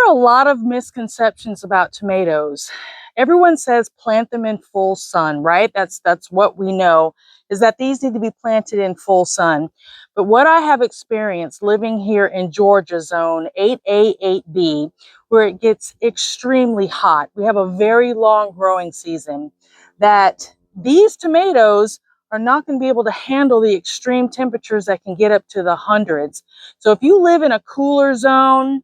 are a lot of misconceptions about tomatoes. Everyone says plant them in full sun, right? That's what we know, is that these need to be planted in full sun. But what I have experienced living here in Georgia zone 8A, 8B, where it gets extremely hot. We have a very long growing season, that these tomatoes are not going to be able to handle the extreme temperatures that can get up to the hundreds. So if you live in a cooler zone,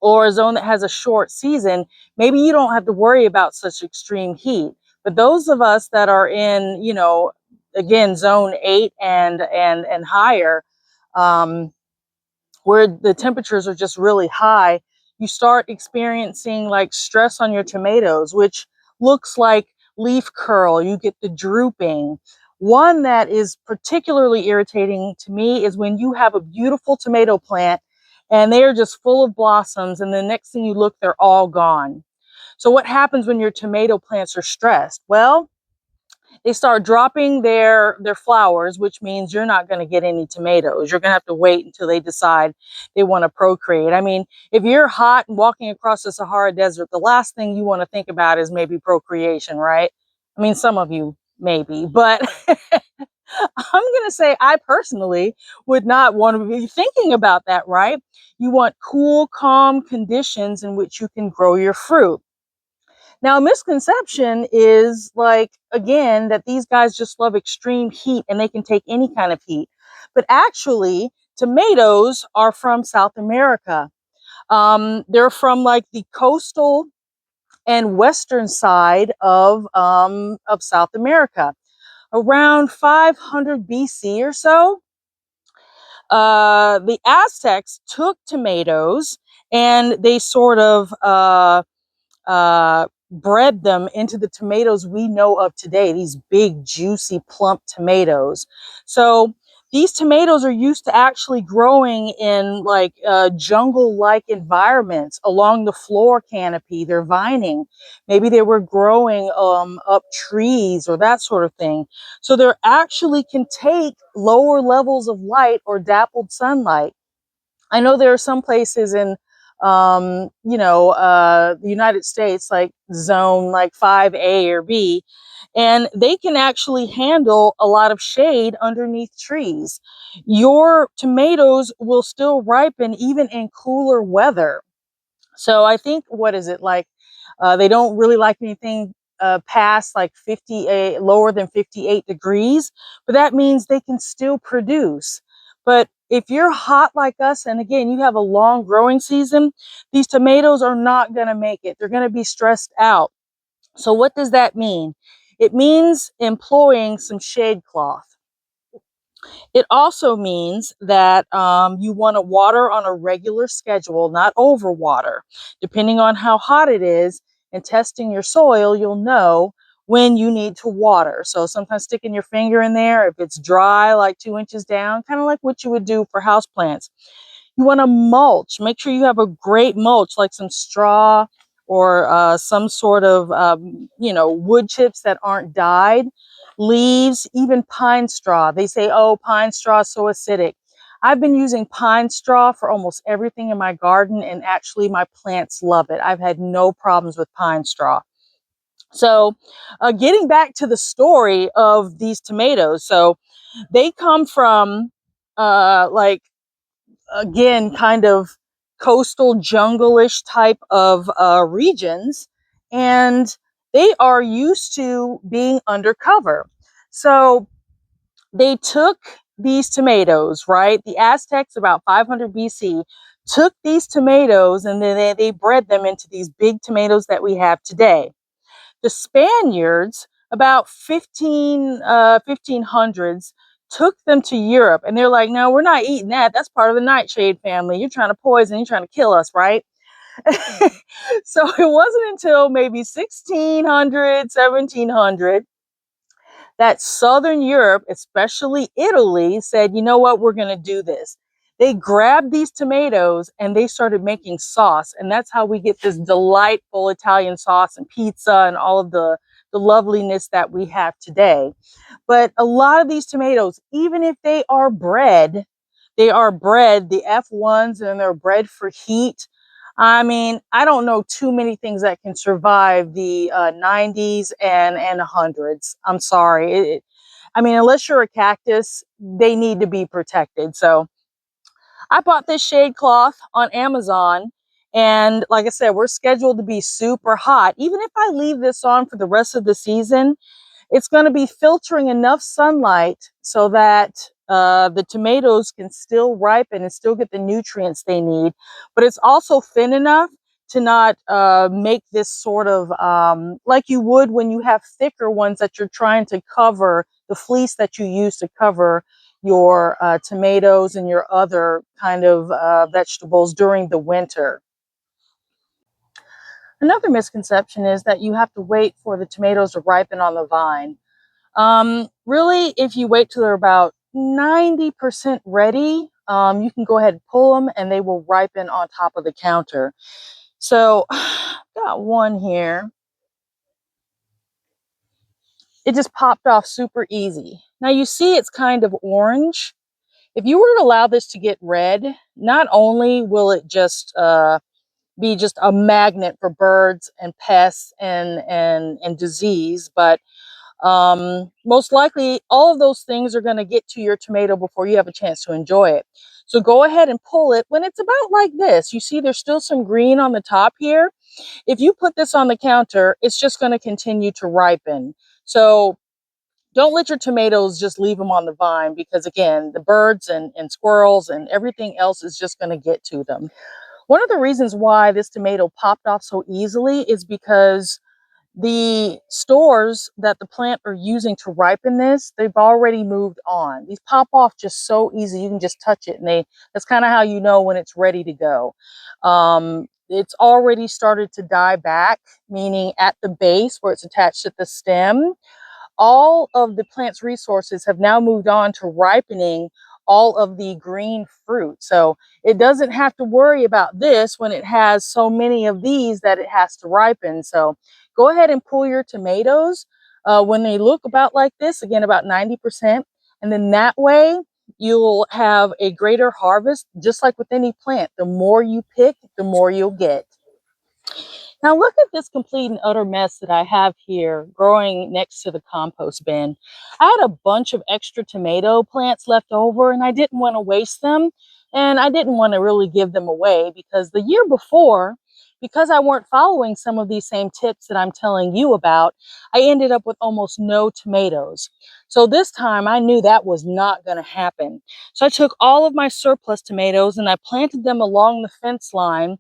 or a zone that has a short season, maybe you don't have to worry about such extreme heat. But those of us that are in, again, zone 8 and higher, um, where the temperatures are just really high, you start experiencing like stress on your tomatoes, which looks like leaf curl. You get the drooping. One that is particularly irritating to me is when you have a beautiful tomato plant and they are just full of blossoms, and the next thing you look, they're all gone. So what happens when your tomato plants are stressed? Well, they start dropping their flowers, which means you're not going to get any tomatoes. You're going to have to wait until they decide they want to procreate. I mean, if you're hot and walking across the Sahara Desert, the last thing you want to think about is maybe procreation, right? I mean, some of you maybe, but I'm going to say I personally would not want to be thinking about that, right? You want cool, calm conditions in which you can grow your fruit. Now, a misconception is like, again, that these guys just love extreme heat and they can take any kind of heat. But actually, tomatoes are from South America. They're from like the coastal and western side of South America. Around 500 BC or so, the Aztecs took tomatoes and they sort of bred them into the tomatoes we know of today, these big, juicy, plump tomatoes. So these tomatoes are used to actually growing in like jungle-like environments along the floor canopy. They're vining. Maybe they were growing up trees or that sort of thing. So they actually can take lower levels of light or dappled sunlight. I know there are some places in, the United States, like zone like 5A or B, and they can actually handle a lot of shade underneath trees. Your tomatoes will still ripen even in cooler weather. So I think, what is it like? They don't really like anything past like 58, lower than 58 degrees, but that means they can still produce. But if you're hot like us, and again, you have a long growing season, these tomatoes are not going to make it. They're going to be stressed out. So what does that mean? It means employing some shade cloth. It also means that you want to water on a regular schedule, not overwater. Depending on how hot it is and testing your soil, you'll know when you need to water. So sometimes sticking your finger in there, if it's dry, like 2 inches down, kind of like what you would do for houseplants. You want to mulch. Make sure you have a great mulch, like some straw or some sort of, wood chips that aren't dyed, leaves, even pine straw. They say, oh, pine straw is so acidic. I've been using pine straw for almost everything in my garden, and actually my plants love it. I've had no problems with pine straw. So getting back to the story of these tomatoes. So they come from again, kind of coastal jungle-ish type of regions, and they are used to being undercover. So they took these tomatoes, right? The Aztecs, about 500 BC, took these tomatoes and then they bred them into these big tomatoes that we have today. The Spaniards, about 1500s, took them to Europe, and they're like, no, we're not eating that. That's part of the nightshade family. You're trying to poison, you're trying to kill us, right? So it wasn't until maybe 1600, 1700 that Southern Europe, especially Italy, said, you know what, we're going to do this. They grabbed these tomatoes and they started making sauce. And that's how we get this delightful Italian sauce and pizza and all of the loveliness that we have today. But a lot of these tomatoes, even if they are bred, the F1s, and they're bred for heat. I mean, I don't know too many things that can survive the 90s and hundreds. I'm sorry. I mean, unless you're a cactus, they need to be protected. So I bought this shade cloth on Amazon. And like I said, we're scheduled to be super hot. Even if I leave this on for the rest of the season, it's going to be filtering enough sunlight so that the tomatoes can still ripen and still get the nutrients they need. But it's also thin enough to not make this sort of like you would when you have thicker ones that you're trying to cover, the fleece that you use to cover your tomatoes and your other kind of vegetables during the winter. Another misconception is that you have to wait for the tomatoes to ripen on the vine. Really, if you wait till they're about 90% ready, you can go ahead and pull them and they will ripen on top of the counter. So, got one here. It just popped off super easy. Now you see it's kind of orange. If you were to allow this to get red, not only will it just be just a magnet for birds and pests and disease, but most likely all of those things are going to get to your tomato before you have a chance to enjoy it. So go ahead and pull it when it's about like this. You see there's still some green on the top here. If you put this on the counter, it's just going to continue to ripen. So don't let your tomatoes just leave them on the vine, because again, the birds and squirrels and everything else is just going to get to them. One of the reasons why this tomato popped off so easily is because the stores that the plant are using to ripen this, they've already moved on. These pop off just so easy. You can just touch it and that's kind of how you know when it's ready to go. It's already started to die back, meaning at the base where it's attached at the stem, all of the plant's resources have now moved on to ripening all of the green fruit. So it doesn't have to worry about this when it has so many of these that it has to ripen. So go ahead and pull your tomatoes when they look about like this, again, about 90%. And then that way you'll have a greater harvest, just like with any plant. The more you pick, the more you'll get. Now look at this complete and utter mess that I have here growing next to the compost bin. I had a bunch of extra tomato plants left over and I didn't want to waste them. And I didn't want to really give them away because the year before, because I weren't following some of these same tips that I'm telling you about, I ended up with almost no tomatoes. So this time I knew that was not going to happen. So I took all of my surplus tomatoes and I planted them along the fence line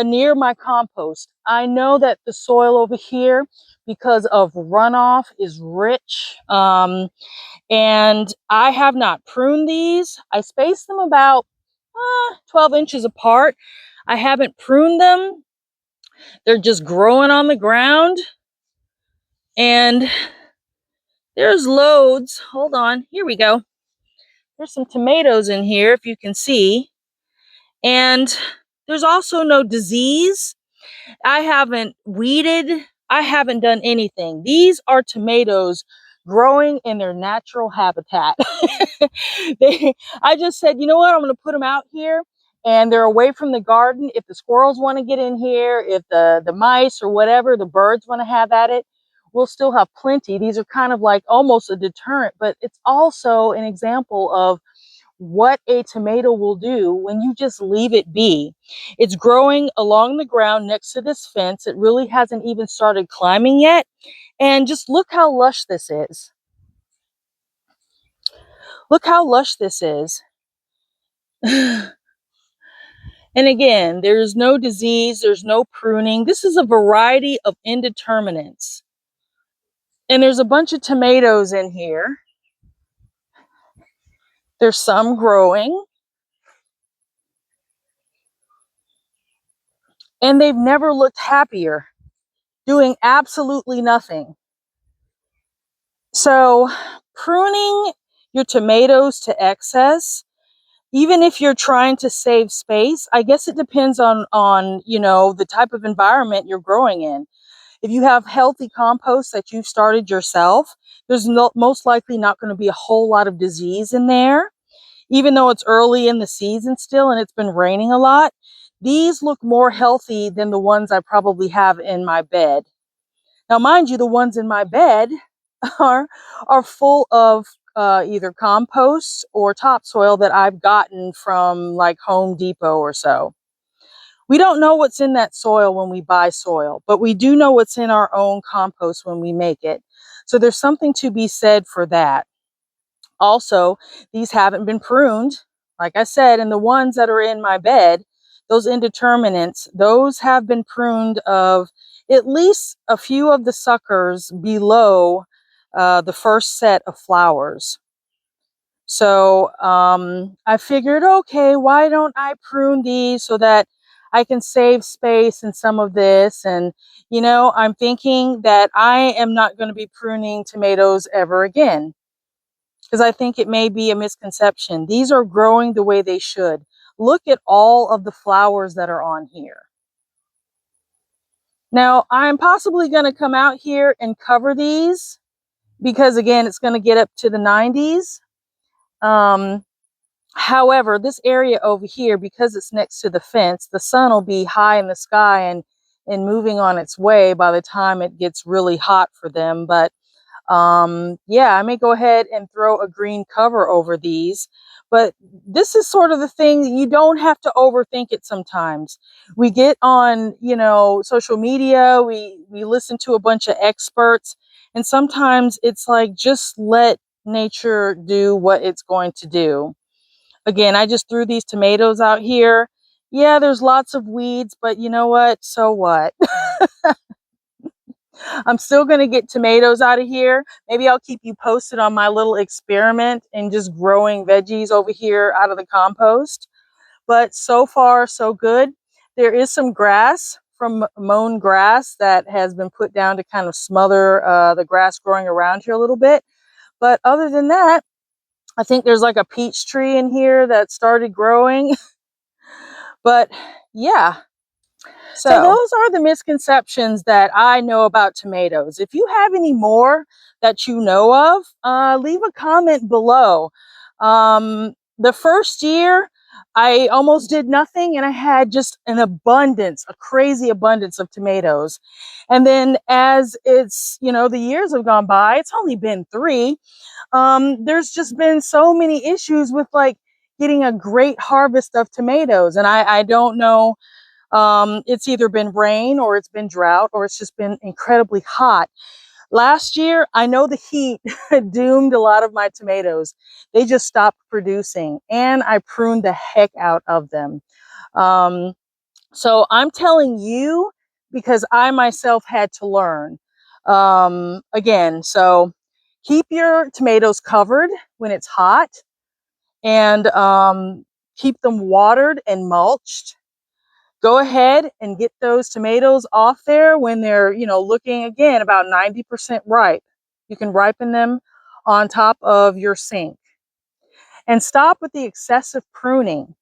near my compost. I know that the soil over here, because of runoff, is rich. And I have not pruned these. I spaced them about 12 inches apart. I haven't pruned them. They're just growing on the ground. And there's loads. Hold on. Here we go. There's some tomatoes in here, if you can see. And there's also no disease. I haven't weeded. I haven't done anything. These are tomatoes growing in their natural habitat. I just said, you know what? I'm going to put them out here and they're away from the garden. If the squirrels want to get in here, if the mice or whatever, the birds want to have at it, we'll still have plenty. These are kind of like almost a deterrent, but it's also an example of what a tomato will do when you just leave it be. It's growing along the ground next to this fence. It really hasn't even started climbing yet. And just look how lush this is. Look how lush this is. And again, there's no disease, there's no pruning. This is a variety of indeterminates. And there's a bunch of tomatoes in here. There's some growing. And they've never looked happier, doing absolutely nothing. So pruning your tomatoes to excess, even if you're trying to save space, I guess it depends on the type of environment you're growing in. If you have healthy compost that you've started yourself, there's most likely not going to be a whole lot of disease in there. Even though it's early in the season still and it's been raining a lot, these look more healthy than the ones I probably have in my bed. Now, mind you, the ones in my bed are are full of either compost or topsoil that I've gotten from like Home Depot or so. We don't know what's in that soil when we buy soil, but we do know what's in our own compost when we make it. So there's something to be said for that. Also, these haven't been pruned, like I said, and the ones that are in my bed, those indeterminates, those have been pruned of at least a few of the suckers below the first set of flowers. So I figured, okay, why don't I prune these so that I can save space in some of this? And, you know, I'm thinking that I am not going to be pruning tomatoes ever again because I think it may be a misconception. These are growing the way they should. Look at all of the flowers that are on here. Now, I'm possibly going to come out here and cover these because, again, it's going to get up to the 90s. However, this area over here, because it's next to the fence, the sun will be high in the sky and moving on its way by the time it gets really hot for them. But yeah, I may go ahead and throw a green cover over these. But this is sort of the thing that you don't have to overthink it sometimes. We get on, you know, social media, we listen to a bunch of experts, and sometimes it's like just let nature do what it's going to do. Again, I just threw these tomatoes out here. Yeah, there's lots of weeds, but you know what? So what? I'm still going to get tomatoes out of here. Maybe I'll keep you posted on my little experiment in just growing veggies over here out of the compost. But so far, so good. There is some grass from mown grass that has been put down to kind of smother the grass growing around here a little bit. But other than that, I think there's like a peach tree in here that started growing. But yeah, so those are the misconceptions that I know about tomatoes. If you have any more that you know of, leave a comment below. The first year, I almost did nothing and I had just an abundance, a crazy abundance of tomatoes. And then as it's, you know, the years have gone by, it's only been 3. There's just been so many issues with like getting a great harvest of tomatoes. And I don't know, it's either been rain or it's been drought or it's just been incredibly hot. Last year, I know the heat doomed a lot of my tomatoes. They just stopped producing and I pruned the heck out of them. Um, so I'm telling you because I myself had to learn. Again, so keep your tomatoes covered when it's hot and keep them watered and mulched. Go ahead and get those tomatoes off there when they're, you know, looking again about 90% ripe. You can ripen them on top of your sink. And stop with the excessive pruning.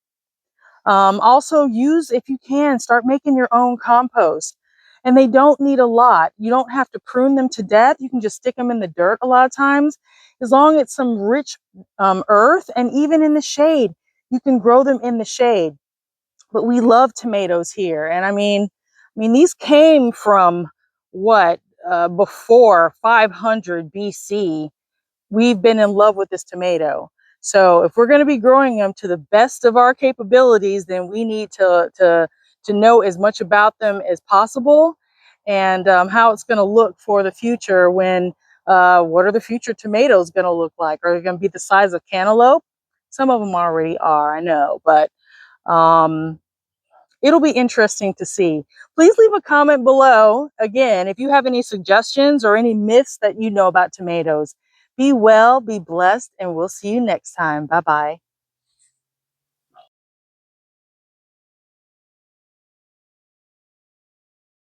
Also use, if you can, start making your own compost. And they don't need a lot. You don't have to prune them to death. You can just stick them in the dirt a lot of times. As long as it's some rich earth and even in the shade, you can grow them in the shade. But we love tomatoes here. And I mean, these came from what, before 500 BC. We've been in love with this tomato. So if we're going to be growing them to the best of our capabilities, then we need to know as much about them as possible and how it's going to look for the future when, what are the future tomatoes going to look like? Are they going to be the size of cantaloupe? Some of them already are, I know, but um, it'll be interesting to see. Please leave a comment below, again, if you have any suggestions or any myths that you know about tomatoes. Be well, be blessed, and we'll see you next time. Bye-bye.